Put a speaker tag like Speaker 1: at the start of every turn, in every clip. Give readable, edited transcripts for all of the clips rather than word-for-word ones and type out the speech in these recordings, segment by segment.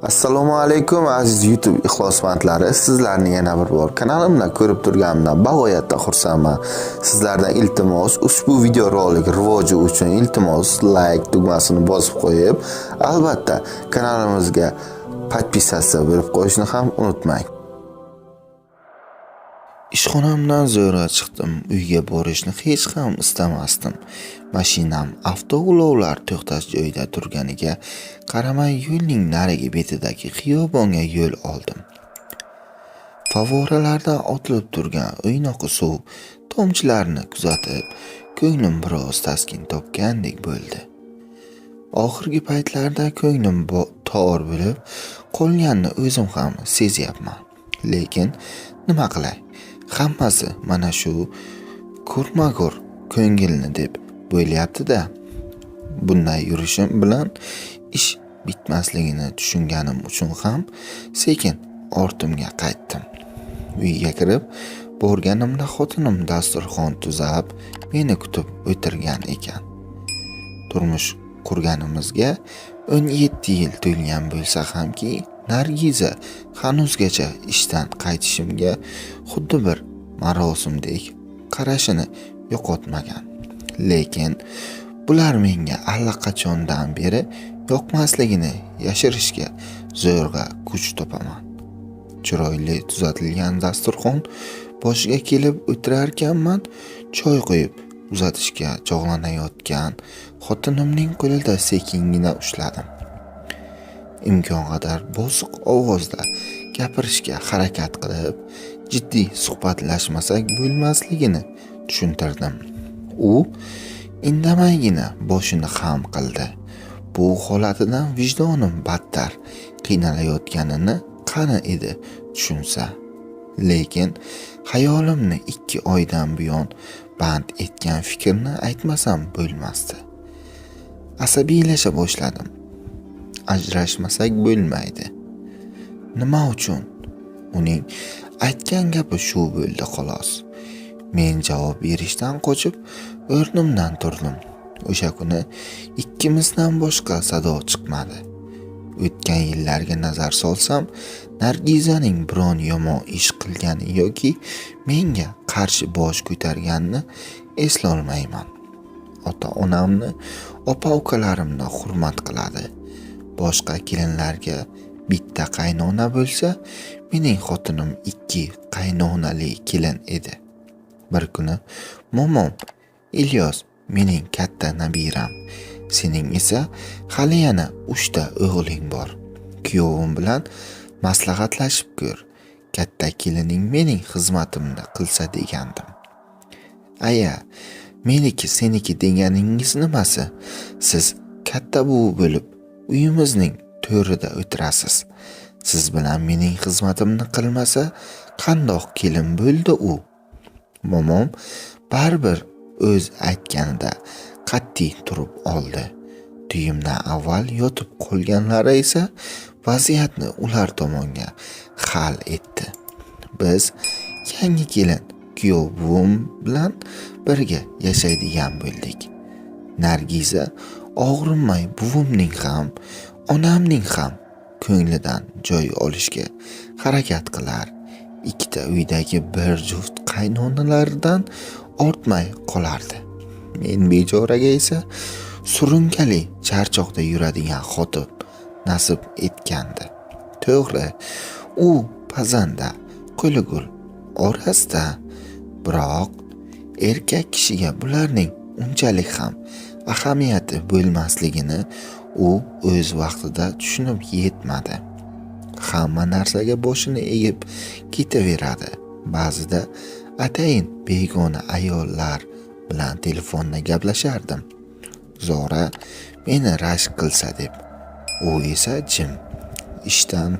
Speaker 1: Assalomu alaykum aziz YouTube ixlosmandlari. Sizlarni yana bir bor kanalimdan ko'rib turganimdan bag'oyatda xursandman. Sizlardan iltimos, ushbu video rolik rivoji uchun iltimos like tugmasini bosib qo'yib, albatta kanalimizga podpisatsiya berib qo'yishni ham unutmang. Ishxonamdan zo'ra chiqdim. Uyga borishni hech ham istamasdim. Mashinam avtoulovlar to'xtash joyida turganiga qaramay yo'lning narigi betidagi xiyobonga yo'l oldim. Favoralardan otilib turgan o'ynoqi suv tomchilarini kuzatib, ko'nglim biroz taskin topgandek bo'ldi. Oxirgi paytlarda ko'nglim tor bo'lib qolganini o'zim ham sezyapman. Lekin nima qilay? Hammasi mana shu ko'rma-ko'r ko'ngilni deb bo'lyapti-da. Bunday yurishim bilan ish bitmasligini tushunganim uchun ham sekin ortimga qaytdim. Uyga kirib borganimda xotinim dasturxon tuzab meni kutib o'tirgan ekan. Turmush qurganimizga 17 yil to'lgan bo'lsa hamki, Nargiza hanuzgacha ishdan qaytishimga xuddi bir marosimdek qarashini yo'qotmagan. Lekin bular menga allaqachondan beri yoqmasligini yashirishga zo'rg'a kuch topaman. Chiroyli tuzatilgan dasturxon boshiga kelib o'tirarkanman, choy qo'yib uzatishga chog'lanayotgan xotinimning qo'lida sekingina ushladim. Imkon qadar bosiq ovozda gapirishga harakat qilib, jiddiy suhbatlashmasak bo'lmasligini tushuntirdim. U indamaygina boshini xam qildi. Bu holatidan vijdonim battar qiynalayotganini qani edi tushunsa. Lekin xayolimni 2 oydan buyon band etgan fikrni aytmasam bo'lmasdi. Asabiylasha boshladim. Ajrashmasak bo'lmaydi. Nima uchun? Uning aytgan gapi shu bo'ldi xolos. Men javob berishdan qochib o'rnimdan turdim. O'sha kuni ikkimizdan boshqa sado chiqmadi. O'tgan yillarga nazar solsam, Nargizaning biron yomon ish qilgani yoki menga qarshi bosh ko'targanini eslolmayman. Ota-onamni, opa-ukalarimni hurmat qiladi. Boshqa kelinlarga bitta qaynona bo'lsa, mening xotinim 2 qaynonali kelin edi. Bir kuni momom, Ilyos mening katta nabiram, sening esa hali yana 3 ta o'g'ling bor. Kuyovim bilan maslahatlashib ko'r. Katta kelining mening xizmatimni qilsa degandim. Aya, meniki seniki deganingiz nimasi? Siz katta buvi bo'lib uyimizning to'rida o'tirasiz. Siz bilan mening xizmatimni qilmasa, qandoq kelin bo'ldi u? Momom baribir o'z aytganida qat'iy turib oldi. Tuyimdan avval yotib qolganlari esa vaziyatni ular tomonga hal etdi. Biz yangi kelin kuyov buvim bilan birga yashaydigan bo'ldik. Nargiza og'rinmay buvimning ham, onamning ham ko'nglidan joy olishga harakat qilar. 2 ta uydagi bir juft qaynonalardan ortmay qolardi. Men bejoraga esa surunkali charchoqda yuradigan xotin nasib etgandi. To'g'ri, u pazanda, qo'li gul orasida, biroq erkak kishiga bularning unchalik ham ahamiyati bo'lmasligini u o'z vaqtida tushunib yetmadi. Hamma narsaga boshini egib ketaveradi. Ba'zida atayin begona ayollar bilan telefonda gaplashardim. Zora meni rashk qilsa deb. U esa jim. Ishdan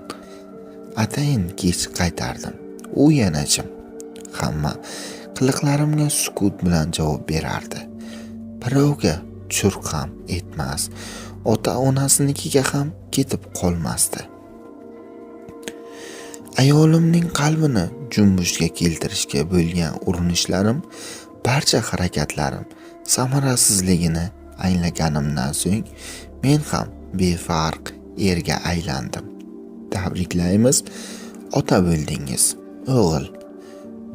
Speaker 1: atayin kech qaytardim. U yana jim. Hamma qiliqlarimga sukut bilan javob berardi. Birovga churq ham etmas, ota-onasinikiga ham ketib qolmasdi. Ayolimning qalbini junbushga keltirishga bo'lgan urinishlarim, barcha harakatlarim samarasizligini anglaganimdan so'ng men ham befarq erga aylandim. Tabriklaymiz, ota bo'ldingiz, o'g'il.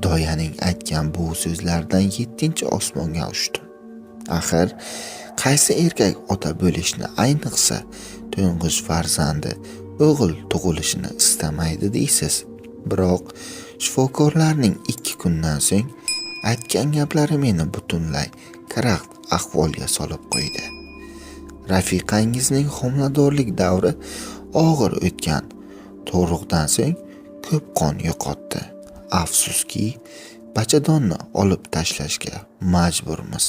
Speaker 1: Doyaning aytgan bu so'zlardan 7-osmonga uchdim. Axir qaysi erkak ota bo'lishni, ayniqsa to'ng'ich farzandi o'g'il tug'ilishini istamaydi deysiz? Biroq shifokorlarning 2 kundan so'ng aytgan gaplari meni butunlay karaxt ahvolga solib qo'ydi. Rafiqangizning homiladorlik davri og'ir o'tgan. Tug'ruqdan so'ng ko'p qon yo'qotdi. Afsuski, bachadonni olib tashlashga majburmiz.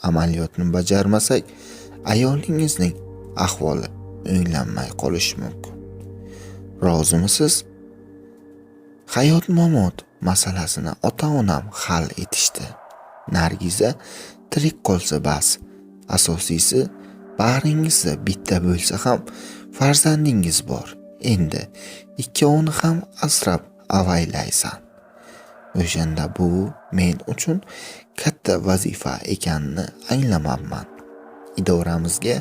Speaker 1: Amaliyotni bajarmasak, ayolingizning ahvoli o'nglanmay qolishi mumkin. Rozimisiz? Hayot-mamot masalasini ota-onam hal etishdi. Nargiza tirik qolsa bas. Asosiysi, bag'ringizda bitta bo'lsa ham farzandingiz bor. Endi ikkovini ham asrab avaylaysan. O'shanda bu men uchun katta vazifa ekanini anglamabman. Idoramizga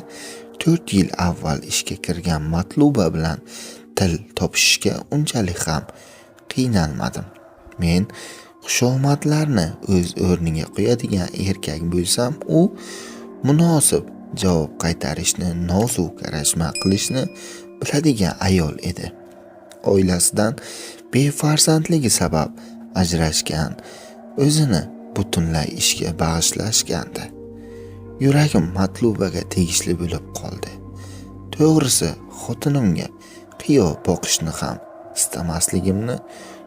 Speaker 1: 4 yil avval ishga kirgan Matluba bilan til topishishga unchalik ham qiynalmadim. Men xushomadlarni o'z o'rniga qo'yadigan erkak bo'lsam, u munosib javob qaytarishni, nozik rashma qilishni biladigan ayol edi. Oilasidan befarzandligi sabab ajrashgan, o'zini butunlay ishga bag'ishlashgandi. Yuragim Matlubaga tegishli bo'lib qoldi. To'g'risi, xotinimga qiyo boqishni ham istamasligimni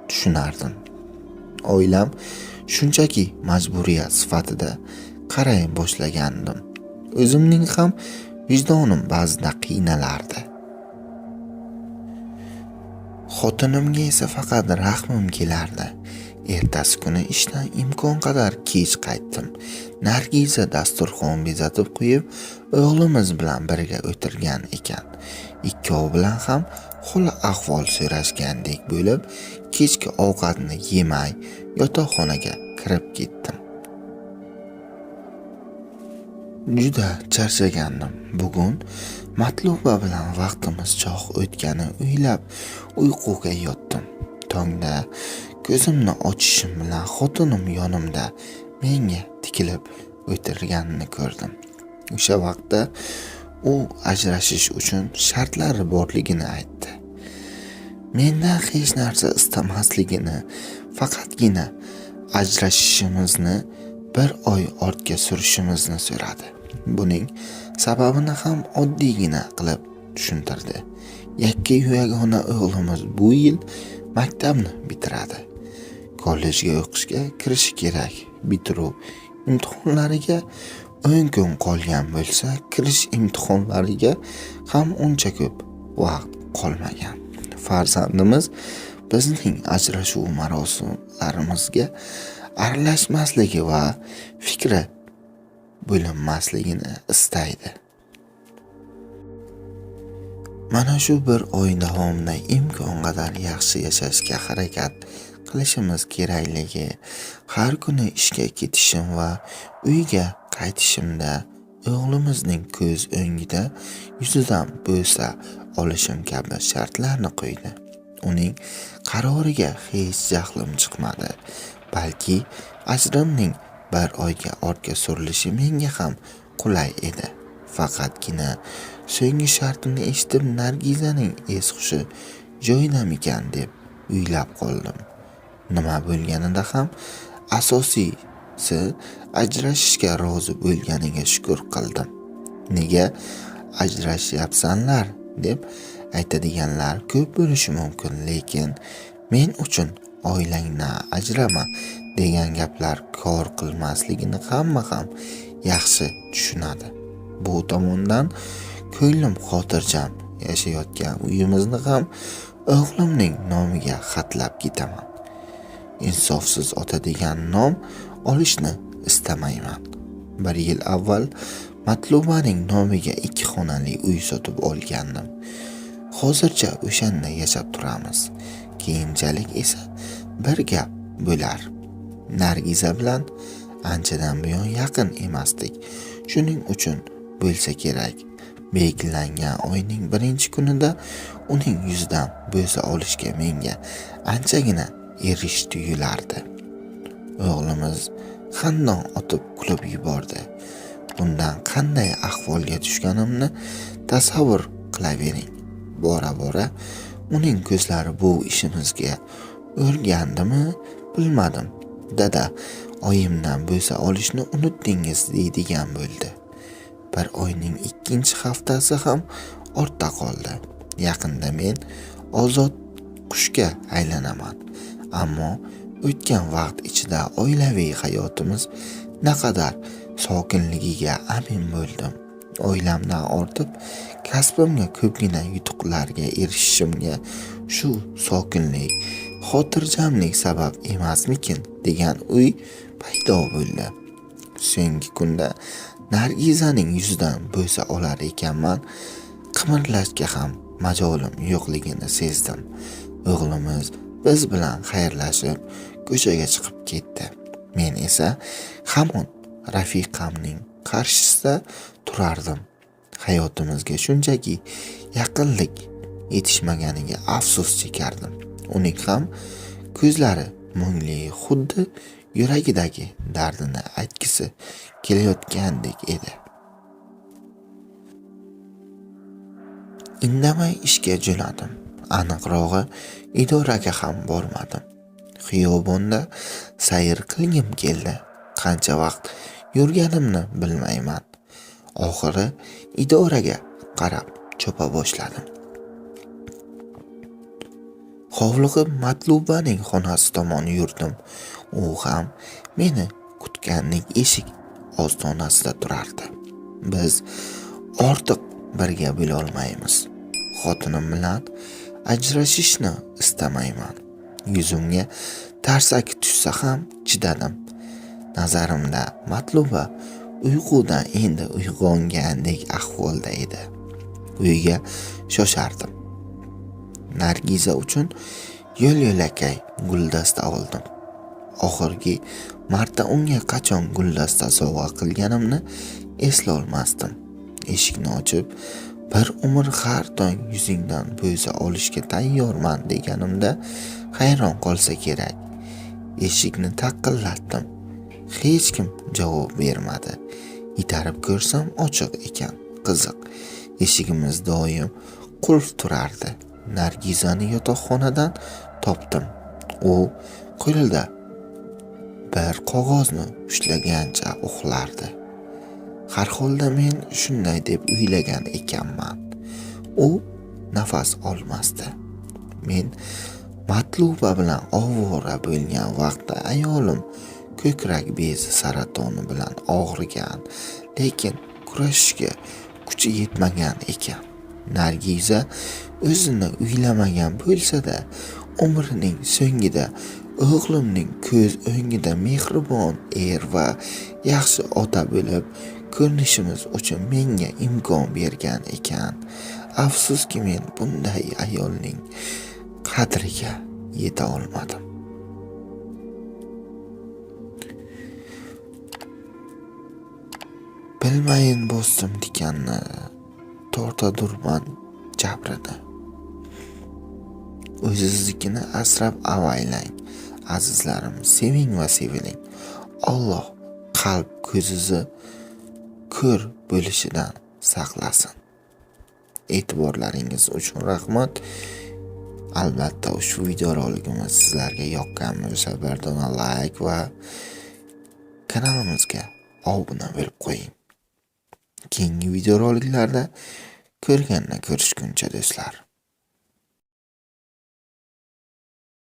Speaker 1: tushunardim. Oilam shunchaki majburiyat sifatida qaray boshlagandim. O'zimning ham vijdonim ba'zida qiynalardi. Xotinimga esa faqat rahmim kelardi. Ertasi kuni ishdan imkon qadar kech qaytdim. Nargiza dasturxon bezatib qo'yib, o'g'limiz bilan birga o'tirgan ekan. Ikkov bilan ham hol ahvol so'rashgandek bo'lib, kechki ovqatni yemay yotoqxonaga kirib ketdim. Juda charchagandim. Bugun Matluba bilan vaqtimiz choq o'tgani o'ylab uyquga yotdim. Tongda ko'zimni ochishim bilan xotinim yonimda menga tikilib o'tirganini ko'rdim. O'sha vaqtda u ajrashish uchun shartlari borligini aytdi. Mendan hech narsa istamasligini, faqatgina ajrashishimizni 1 oy ortga surishimizni so'radi. Buning sababini ham oddiygina qilib tushuntirdi. Yakka yagona o'g'limiz bu yil maktabni bitiradi. Kollejga o'qishga kirishi kerak. Bitiruv imtihonlariga 10 kun qolgan bo'lsa, kirish imtihonlariga ham uncha ko'p vaqt qolmagan. Farzandimiz bizning ajrashuv marosimlarimizga aralashmasligi va fikri bo'linmasligini istaydi. Mana shu 1 oy davomida imkon qadar yaxshi yashashga harakat qilishimiz kerakligi, har kuni ishga ketishim va uyga qaytishimda o'g'limizning ko'z o'ngida yuzidan bo'sa olishim kabi shartlarni qo'ydi. Uning qaroriga hech jahlim chiqmadi, balki ajrimning 1 oyga ortga surilishi menga ham qulay edi. Faqatgina so'nggi shartini eshitib Nargizaning es-hushi joyidamikan deb o'ylab qoldim. Nima bo'lganida ham asosiysi ajrashishga rozi bo'lganiga shukr qildim. Nega ajrashyapsanlar deb aytadiganlar ko'p bo'lishi mumkin, lekin men uchun oilangdan ajrama degan gaplar kor qilmasligini hamma ham yaxshi tushunadi. Bu tomondan ko'nglim xotirjam yashayotgan uyimizni ham o'g'limning nomiga xatlab ketaman. Insofsiz ota degan nom olishni istamayman. 1 yil avval Matlubaning nomiga 2 xonali uy sotib olgandim. Hozircha o'shanda yashab turamiz. Keyinchalik esa bir gap bo'lar. Nargiza bilan anchadan buyon yaqin emasdik. Shuning uchun bo'lsa kerak belgilangan oyning birinchi kunida uning yuzidan bo'sa olishga menga anchagina erish tuyulardi. O'g'limiz xandon otib kulib yubordi. Bundan qanday ahvolga tushganimni tasavvur qilavering. Bora-bora uning ko'zlari bu ishimizga o'rgandimi, bilmadim. Dada, oyimdan bo'sa olishni unutdingiz deydigan bo'ldi. Bir oyning ikkinchi haftasi ham ortda qoldi. Yaqinda men ozod qushga aylanaman. Ammo o'tgan vaqt ichida oilaviy hayotimiz naqadar sokinligiga amin bo'ldim. Oilamdan ortib, kasbimga ko'pgina yutuqlarga erishishimga shu sokinlik, xotirjamlik sabab emasmikin degan o'y paydo bo'ldi. So'nggi kunda Nargizaning yuzidan bo'sa olar ekanman, qimirlashga ham majolim yo'qligini sezdim. O'g'limiz biz bilan xayrlashib ko'chaga chiqib ketdi. Men esa hamon rafiqamning qarshisida turardim. Hayotimizga shunchaki yaqinlik yetishmaganiga afsus chekardim. Uning ham ko'zlari mungli, xuddi yuragidagi dardini aytgisi kelayotgandek edi. Indamay ishga jo'nadim. Aniqrog'i, idoraga ham bormadim. Xiyobonda sayr qilgim keldi. Qancha vaqt yurganimni bilmayman. Oxiri idoraga qarab chopa boshladim. Hovliqib Matlubaning xonasi tomon yurdim. U ham meni kutgandek eshik ostonasida turardi. Biz ortiq birga bo'la olmaymiz. Xotinim bilan ajrashishni istamayman. Yuzimga tarsaki tushsa ham chidadim. Nazarimda Matluba uyqudan endi uyg'ongandek ahvolda edi. Uyga shoshardim. Nargiza uchun yo'l-yo'lakay guldasta oldim. Oxirgi marta unga qachon guldasta sovg'a qilganimni eslolmasdim. Eshikni ochib, bir umr har tong yuzingdan bo'sa olishga tayyorman deganimda hayron qolsa kerak. Eshikni taqillatdim. Hech kim javob bermadi. Itarib ko'rsam ochiq ekan. Qiziq. Eshigimiz doim qulf turardi. Nargizani yotoqxonadan topdim. U qo'lida bir qog'ozni ushlagancha uxlardi. Har holda men shunday deb o'ylagan ekanman. U nafas olmasdi. Men Matluba bilan ovora bo'lgan vaqtda ayolim ko'krak bezi saratoni bilan og'rigan, lekin kurashishga kuchi yetmagan ekan. Nargiza o'zini uylamagan bo'lsa-da, umrining so'ngida o'g'limning ko'z o'ngida mehribon er va yaxshi ota bo'lib ko'rinishimiz uchun menga imkon bergan ekan. Afsuski men bunday ayolning qadriga yeta olmadim. Bilmayin bosdim tikanni, tortadurman jabrini. O'zingiznikini asrab avaylang. Azizlarim, seving va seviling. Alloh qalb ko'zingizni ko'r bo'lishidan saqlasin. E'tiborlaringiz uchun rahmat. Albatta ushbu video roligimiz sizlarga yoqqan bo'lsa, bir dona like va kanalimizga obuna bo'lib qo'ying. Keyingi video roliklarda ko'rishguncha do'stlar.